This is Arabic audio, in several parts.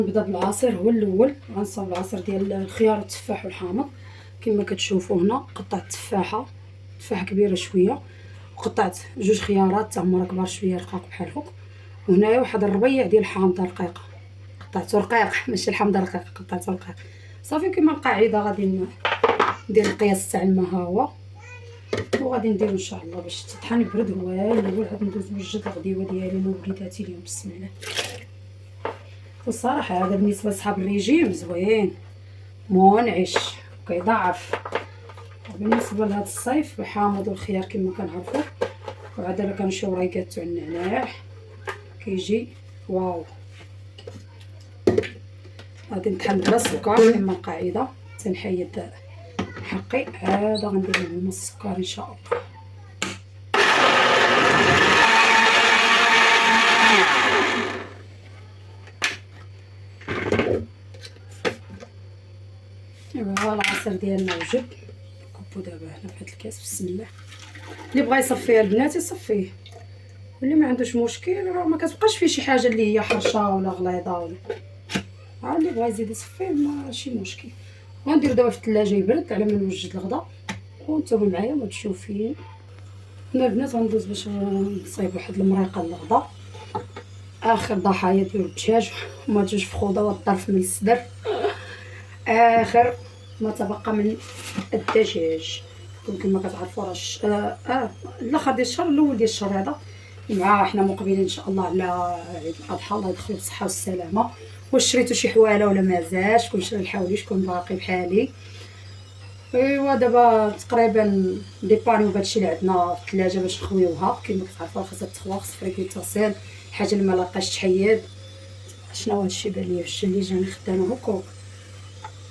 نبدا بالعصير هو الاول. غنصاوب العصير ديال الخيار والتفاح والحامض. كما كتشوفوا هنا قطعت تفاحه كبيره شويه، وقطعت جوج خيارات حتى هما كبار شويه رقاق بحال هكا، وهنايا واحد الربيع ديال الحامضه رقيقه قطعته رقيق ماشي الحامضه رقيقه قطعته رقيق. صافي كما القاعده غادي ندير القياس تاع الماء ها هو، وغادي ندير ان شاء الله باش تطحن يبرد. هو الاول غادي ندوز نوجد الغديوه ديالي انا ووليداتي اليوم بسم الله. والصراحه هذا بالنسبه لصحاب الريجيم زوين منعش وكيضعف. بالنسبه لهذا الصيف الحامض والخيار كما كنعرفوا، وعاد الا كنشوف ريقات تاع النعناع كيجي واو. غادي نطحن بلا السكر كما القاعده، تنحيد حقي عاد غندير لهم السكر ان شاء الله. ايوا العصير ديالنا وجد، كبو دابا هنا في هاد الكاس بسم الله. اللي بغى يصفيه البنات يصفيه، واللي ما عندوش مشكل راه ما كتبقاش فيه شي حاجه اللي هي حرشه ولا غليظه ولا اللي بغى يزيد يصفيه ماشي مشكل. غندير دابا في الثلاجه يبرد على ما نوجد الغدا، وانتم معايا ما تشوفين. هنا البنات غندوز باش نصايب واحد المريقه للغدا، اخر ضحايا ديال الدجاج وما تجوش فخوضه والظرف من الصدر، اخر ما تبقى من الدجاج. كما كتعرفوا راه الاخر ديال الشهر الاول ديال الشهر هذا، مع حنا مقبلين ان شاء الله على عيد الاضحى، الله يدخل بالصحه والسلامه. واش شريتو شي حواله ولا مازال؟ شكون شرا الحوايج شكون باقي بحالي؟ ايوا دابا تقريبا ديبانيو بهادشي اللي عندنا في الثلاجه باش نخويوها. كما كتعرفوا خاصها تخوى، خاص فريق يتصل، الحاجه اللي ما لاقاش تحيد. شنو هادشي بان ليا في اللي جاني خدامه هكا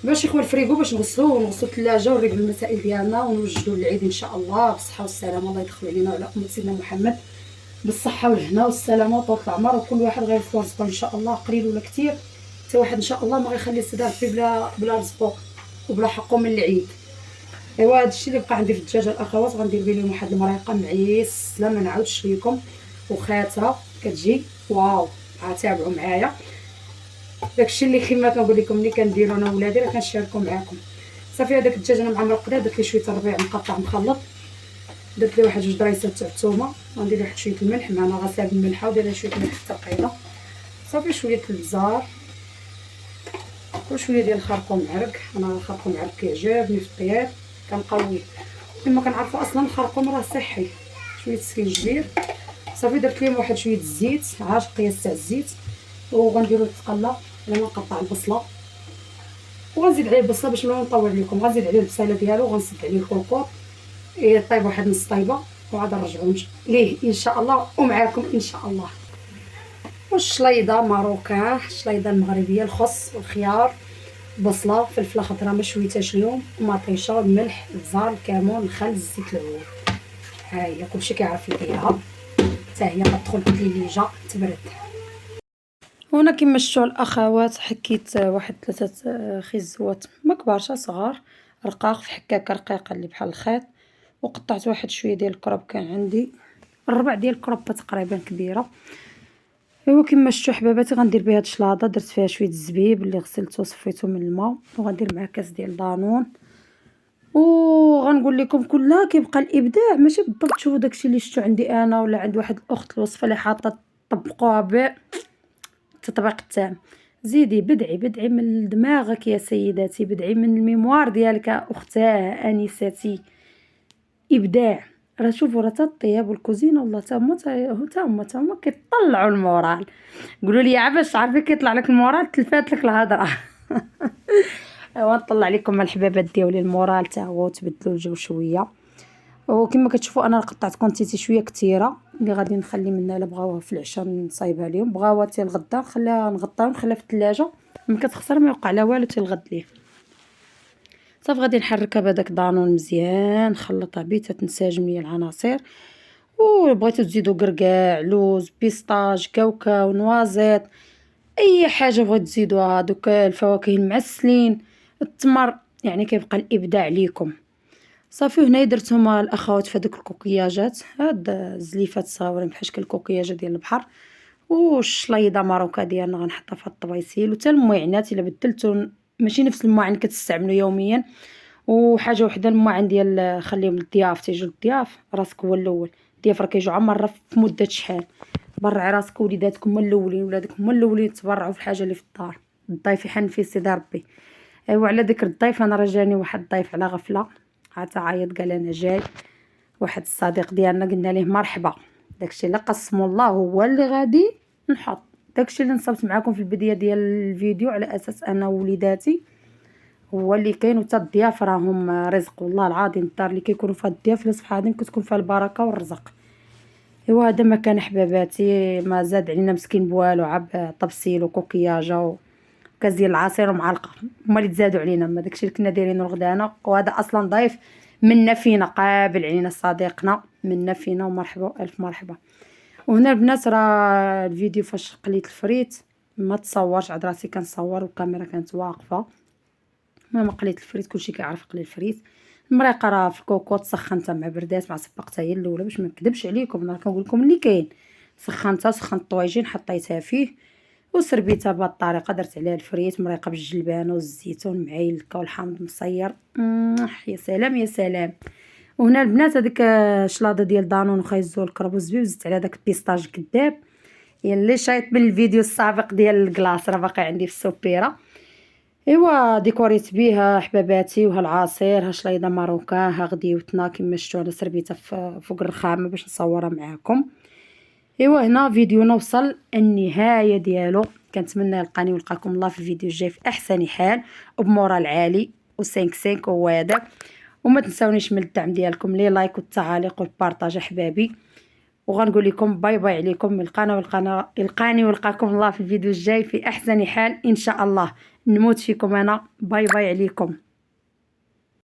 باش يخوي الفريغو باش نغسلوه ونغسلو الثلاجه ونريقلو المسائل ديالنا ونوجدو للعيد ان شاء الله بالصحه والسلامه. الله يدخل علينا وعلى امه سيدنا محمد بالصحه والهنا والسلامه وطول العمر، وكل واحد غيرزقو رزقو ان شاء الله قليل ولا كثير. حتى واحد ان شاء الله ما غيخلي صداع فيه بلا رزقو وبلا حقه من العيد. ايوا هادشي اللي بقى عندي في الدجاجه الاخوات. غندير بهم واحد المريقه معيسه ما نعاودش ليكم، وخاتره كتجي واو. تابعوا معايا داكشي اللي كما كنقول لكم اللي كنديرو انا وولادي راه كنشاركو معاكم. صافي هذاك الدجاج انا معمر قدا، درت ليه شويه الربيع مقطع مخلط، درت ليه واحد جوج دريسات تاع الثومه، غندير واحد شويه الملح معنا غسال بالملحه، ودير ليه شويه ملح تقيله، صافي شويه البزار وشويه ديال الخرقوم معرق. انا الخرقوم معرق كيعجبني في الطياب كنقوي، كما كنعرفوا اصلا الخرقوم راه صحي. شويه سكينجبير، صافي درت ليه واحد شويه الزيت، عاش قياس تاع الزيت، وغنديرو تقلى. انا نقطع البصله وغنزيد عليه البصله باش ما نطول لكم، غنزيد عليه البصيله ديالو وغنصب عليه الكركور يطيب واحد نص طيبه، وعاد نرجعو ليه ان شاء الله ومعاكم ان شاء الله. والشليضه ماروكان، الشليضه المغربيه، الخس والخيار، بصله، فلفله خضراء ما شويتاش اليوم، مطيشه، الملح، البزار، الكمون، الخل، زيت العود. ها هي كلشي كيعرف يديرها، حتى هي كتدخل في الليجه تبرد. هنا كما شفتوا الاخوات حكيت واحد 3 خزوات ما كبارش صغار رقاق في حكاكه رقيقه اللي بحال الخيط، وقطعت واحد شويه ديال الكرب، كان عندي الربع ديال الكربه تقريبا كبيره. ايوا كما شفتوا حباباتي غندير بها هاد الشلاضه، درت فيها شويه الزبيب اللي غسلته وصفيته من الماء، وغندير معاه كاس ديال دانون. وغنقول لكم كلها كيبقى الابداع ماشي بالضبط تشوفوا داكشي اللي شفتو عندي انا ولا عند واحد الاخت الوصفه اللي حاطه طبقوها بالتطبيق التام. زيدي بدعي من دماغك يا سيداتي، بدعي من الميموار ديالك اختاه انستي. ابداع. راه شوفوا راه الطياب والكوزينه والله تا هما كيطلعوا المورال. قولوا لي عافاش عارفه كيطلع لك المورال تلفات لك الهضره. ايوا نطلع لكم الحبابات ديالي المورال تا هو تبدلوا الجو شويه. وكما كتشوفوا انا قطعت كونتيتي شويه كثيره اللي غادي نخلي منها الا بغاوها في العشاء نصايبها لهم، بغاوها حتى الغدا نخليها نغطيها ونخليها في الثلاجه، ما كتخسر ما يوقع لا والو حتى الغد ليه. صافي غادي نحركها بهذاك دانون مزيان، نخلطها بيه تنسجم ليا العناصر. وبغيتو تزيدوا قرقاع، لوز، بيسطاج، كاوكاو، نوازيط، اي حاجه بغيتو تزيدوها، دوك الفواكه المعسلين، التمر، يعني كيبقى الابداع ليكم. صافي هنايا درتهم الاخوات في هذوك الكوكياجات، هاد الزليفات صغيورين بحال شكل الكوكياجه ديال البحر، والشليضه ماروكا ديالنا غنحطها في هاد الطبيسيل، وتا المعينات الا بدلتو ماشي نفس المعين كتستعملو يوميا. وحاجه وحده المعين ديال خليهم للضياف، تيجيو الضياف راسك هو الاول. الضياف راه كيجيو عا مره في مده شحال، برعي راسك وليداتكم هما الاولين، ولادك هما الاولين تبرعوا في الحاجه اللي في الدار. الضيف يحن في سيدي ربي. ايوا على ذكر الضيف، انا راه جاني واحد الضيف على غفله، عاد عيط قال انا جاي. واحد الصديق ديالنا قلنا ليه مرحبا، داكشي اللي قسمو الله هو اللي غادي نحط. داكشي اللي نصبت معاكم في البدايه ديال الفيديو، على اساس انا ووليداتي هو اللي كاين. وتا الضياف راهم رزق، والله العظيم الدار اللي كيكونوا فيها الضياف اللي صفحاتهم كتكون فيها البركه والرزق. ايوا هذا ما كان احباباتي، ما زاد علينا مسكين بوالو، عب طبسيل وكوكياجه وكاس ديال العصير ومعلقه، هما اللي تزادوا علينا، ما داكشي اللي كنا دايرينو الغدانه. وهذا اصلا ضيف منا فينا، قابل علينا صديقنا منا فينا، ومرحبا الف مرحبا. وهنا البنات راه الفيديو فاش قليت الفريت ما تصورش، عاد راسي كنصور والكاميرا كانت واقفه. ما قليت الفريت، كلشي كيعرف قلي الفريت. المريقه راه في الكوكوط سخنتها مع بردات، مع سبقتها هي الاولى باش ما نكذبش عليكم، راه كنقول لكم اللي كاين. سخنت الطويجين حطيتها فيه وسربيتها بهذه الطريقه، درت عليها الفريت مريقه بالجلبانه والزيتون مع الكا والحامض مصير. يا سلام يا سلام. وهنا البنات هذيك شلاضه ديال دانون وخيزو الكرب والزبيب، زدت عليها داك البيستاج كذاب اللي شايط من الفيديو السابق ديال الكلاص، راه باقي عندي في السوبيره. ايوا ديكوريت بيها حباباتي، وها العصير، ها شليضه ماروكا، ها غديوتنا كما شفتوا انا سربيتها فوق الرخامه باش نصورها معاكم. ايوا هنا فيديونا وصل النهايه ديالو، كنتمنى يلقاني ويلقاكم الله في الفيديو الجاي في احسن حال وبمورال عالي و5 هو هذا. وما تنساونيش من الدعم ديالكم، لي لايك والتعاليق والبارطاج احبابي. وغنقول لكم باي باي عليكم، يلقاني ويلقاكم الله في الفيديو الجاي في احسن حال ان شاء الله. نموت فيكم انا، باي باي عليكم.